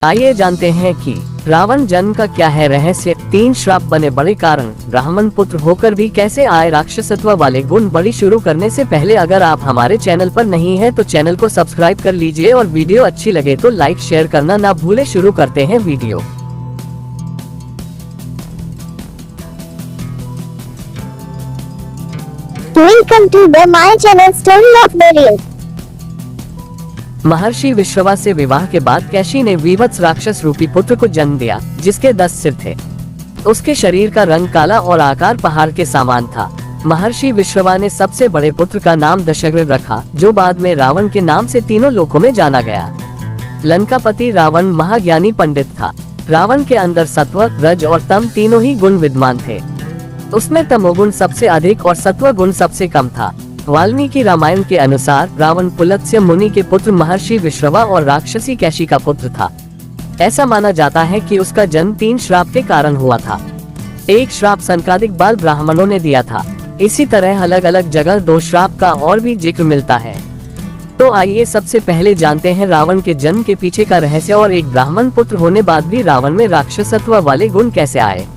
आइए जानते हैं कि रावण जन्म का क्या है रहस्य। 3 श्राप बने बड़े कारण, ब्राह्मण पुत्र होकर भी कैसे आए राक्षसत्व वाले गुण। बड़ी शुरू करने से पहले अगर आप हमारे चैनल पर नहीं हैं तो चैनल को सब्सक्राइब कर लीजिए और वीडियो अच्छी लगे तो लाइक शेयर करना ना भूले। शुरू करते हैं video. Welcome to my channel Story of Daryl। महर्षि विश्रवा से विवाह के बाद कैशी ने वीभत्स राक्षस रूपी पुत्र को जन्म दिया, जिसके 10 सिर थे। उसके शरीर का रंग काला और आकार पहाड़ के समान था। महर्षि विश्रवा ने सबसे बड़े पुत्र का नाम दशग्र रखा, जो बाद में रावण के नाम से तीनों लोकों में जाना गया। लंकापति रावण महाज्ञानी पंडित था। रावण के अंदर सत्व, रज और तम तीनों ही गुण विद्यमान थे। उसमें तमोगुण सबसे अधिक और सत्व गुण सबसे कम था। वाल्मीकि रामायण के अनुसार रावण पुलत्स्य मुनि के पुत्र महर्षि विश्रवा और राक्षसी कैशी का पुत्र था। ऐसा माना जाता है कि उसका जन्म 3 श्राप के कारण हुआ था। एक श्राप संक्रादिक बाल ब्राह्मणों ने दिया था। इसी तरह अलग अलग जगह 2 श्राप का और भी जिक्र मिलता है। तो आइए सबसे पहले जानते हैं रावण के जन्म के पीछे का रहस्य और एक ब्राह्मण पुत्र होने बाद भी रावण में राक्षसत्व वाले गुण कैसे आए।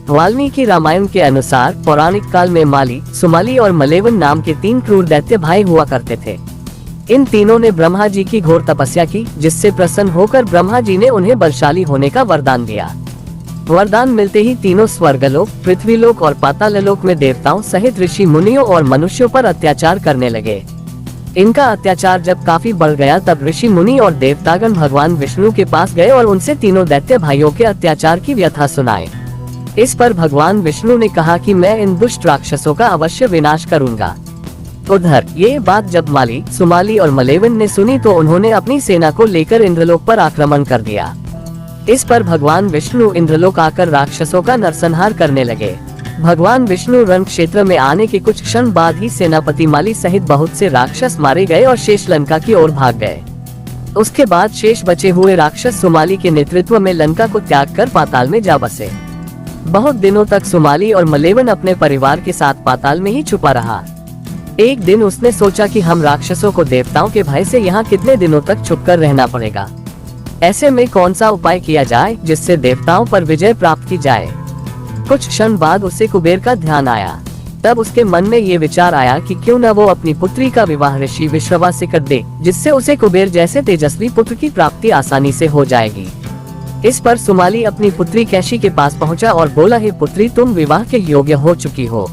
वाल्मीकि रामायण के अनुसार पौराणिक काल में माली, सुमाली और मलेवन नाम के 3 क्रूर दैत्य भाई हुआ करते थे। इन तीनों ने ब्रह्मा जी की घोर तपस्या की, जिससे प्रसन्न होकर ब्रह्मा जी ने उन्हें बलशाली होने का वरदान दिया। वरदान मिलते ही तीनों स्वर्गलोक, पृथ्वीलोक और पाताललोक में देवताओं सहित ऋषि मुनियों और मनुष्यों पर अत्याचार करने लगे। इनका अत्याचार जब काफी बढ़ गया तब ऋषि मुनि और देवतागण भगवान विष्णु के पास गए और उनसे तीनों दैत्य भाइयों के अत्याचार की व्यथा सुनाए। इस पर भगवान विष्णु ने कहा कि मैं इन दुष्ट राक्षसों का अवश्य विनाश करूंगा। उधर ये बात जब माली, सुमाली और मलेवन ने सुनी तो उन्होंने अपनी सेना को लेकर इंद्रलोक पर आक्रमण कर दिया। इस पर भगवान विष्णु इंद्रलोक आकर राक्षसों का नरसंहार करने लगे। भगवान विष्णु रण क्षेत्र में आने के कुछ क्षण बाद ही सेनापति माली सहित बहुत से राक्षस मारे गए और शेष लंका की ओर भाग गए। उसके बाद शेष बचे हुए राक्षस सुमाली के नेतृत्व में लंका को त्याग कर पाताल में जा बसे। बहुत दिनों तक सुमाली और मलेवन अपने परिवार के साथ पाताल में ही छुपा रहा। एक दिन उसने सोचा कि हम राक्षसों को देवताओं के भय से यहाँ कितने दिनों तक छुपकर रहना पड़ेगा। ऐसे में कौन सा उपाय किया जाए जिससे देवताओं पर विजय प्राप्त की जाए। कुछ क्षण बाद उसे कुबेर का ध्यान आया। तब उसके मन में ये विचार आया कि क्यों न वो अपनी पुत्री का विवाह ऋषि विश्रवा से कर दे, जिससे उसे कुबेर जैसे तेजस्वी पुत्र की प्राप्ति आसानी से हो जाएगी। इस पर सुमाली अपनी पुत्री कैशी के पास पहुंचा और बोला, हे पुत्री, तुम विवाह के योग्य हो चुकी हो,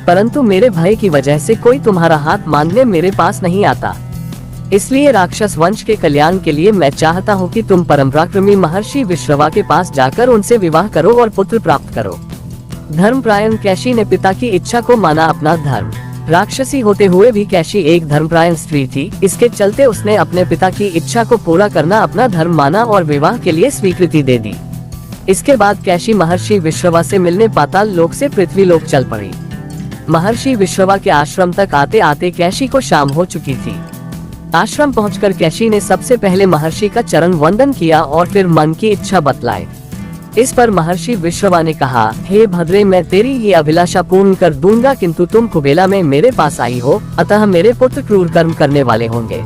परंतु मेरे भय की वजह से कोई तुम्हारा हाथ मांगने मेरे पास नहीं आता। इसलिए राक्षस वंश के कल्याण के लिए मैं चाहता हूँ कि तुम परमपराक्रमी महर्षि विश्रवा के पास जाकर उनसे विवाह करो और पुत्र प्राप्त करो। धर्मपरायण कैशी ने पिता की इच्छा को माना अपना धर्म। राक्षसी होते हुए भी कैशी एक धर्मपरायण स्त्री थी। इसके चलते उसने अपने पिता की इच्छा को पूरा करना अपना धर्म माना और विवाह के लिए स्वीकृति दे दी। इसके बाद कैशी महर्षि विश्रवा से मिलने पाताल लोक से पृथ्वी लोक चल पड़ी। महर्षि विश्रवा के आश्रम तक आते आते कैशी को शाम हो चुकी थी। आश्रम पहुंचकर कैशी ने सबसे पहले महर्षि का चरण वंदन किया और फिर मन की इच्छा बतलाई। इस पर महर्षि विश्रवा ने कहा, हे भद्रे, मैं तेरी ये अभिलाषा पूर्ण कर दूंगा, किंतु तुम कुबेला में मेरे पास आई हो, अतः मेरे पुत्र क्रूर कर्म करने वाले होंगे।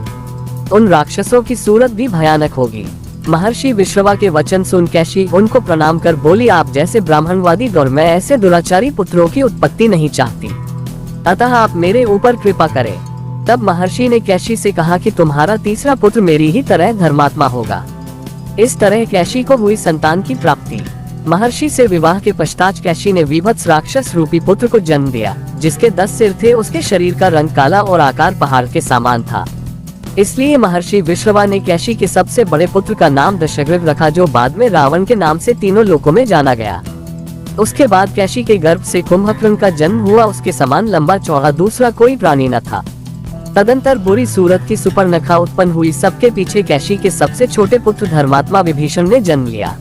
उन राक्षसों की सूरत भी भयानक होगी। महर्षि विश्रवा के वचन सुन कैशी उनको प्रणाम कर बोली, आप जैसे ब्राह्मणवादी और मैं ऐसे दुराचारी पुत्रों की उत्पत्ति नहीं चाहती, अतः आप मेरे ऊपर कृपा करें। तब महर्षि ने कैशी से कहा कि तुम्हारा तीसरा पुत्र मेरी ही तरह धर्मात्मा होगा। इस तरह कैशी को हुई संतान की प्राप्ति। महर्षि से विवाह के पश्चात कैशी ने वीभत्स राक्षस रूपी पुत्र को जन्म दिया, जिसके 10 सिर थे। उसके शरीर का रंग काला और आकार पहाड़ के समान था। इसलिए महर्षि विश्रवा ने कैशी के सबसे बड़े पुत्र का नाम दशग्र रखा, जो बाद में रावण के नाम से तीनों लोकों में जाना गया। उसके बाद कैशी के गर्भ से कुंभकर्ण का जन्म हुआ। उसके समान लंबा चौड़ा दूसरा कोई प्राणी न था। तदंतर बुरी सूरत की सुपर्णखा उत्पन्न हुई। सबके पीछे कैशी के सबसे छोटे पुत्र धर्मात्मा विभीषण ने जन्म लिया।